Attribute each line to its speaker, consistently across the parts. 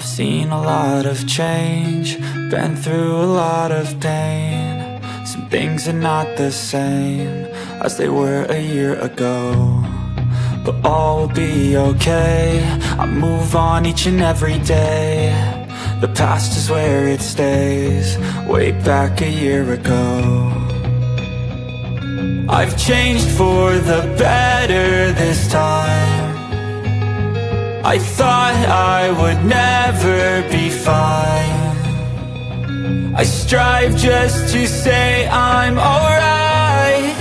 Speaker 1: I've seen a lot of change, been through a lot of pain. Some things are not the same as they were a year ago, but all will be okay. I move on each and every day. The past is where it stays, way back a year ago. I've changed for the better this time. I thought I would never be fine. I strive just to say I'm alright,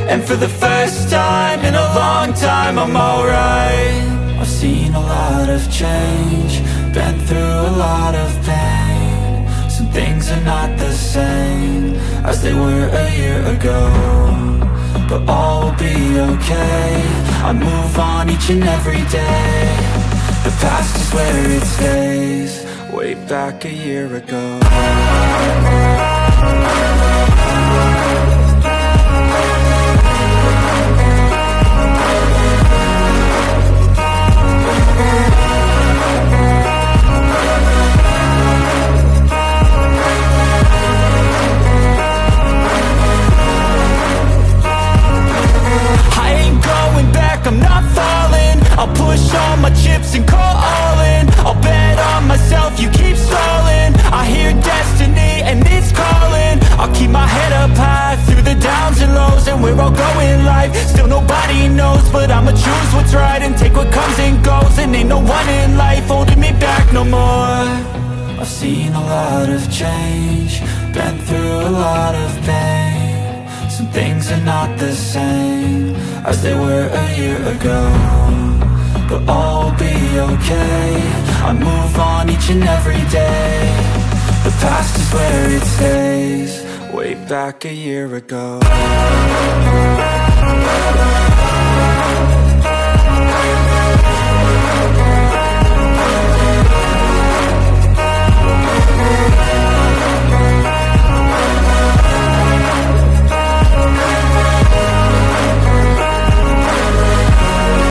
Speaker 1: and for the first time in a long time I'm alright. I've seen a lot of change, been through a lot of pain. Some things are not the same as they were a year ago, but all will be okay. I move on each and every day. The past is where it stays, way back a year ago. I'm not falling, I'll push all my chips and call all in. I'll bet on myself, you keep stalling. I hear destiny and it's calling. I'll keep my head up high through the downs and lows, and we're all going life. Still nobody knows, but I'ma choose what's right and take what comes and goes. And ain't no one in life holding me back no more. I've seen a lot of change, been through a lot of pain. Some things are not the same as they were a year ago, but all will be okay. I move on each and every day. The past is where it stays, way back a year ago.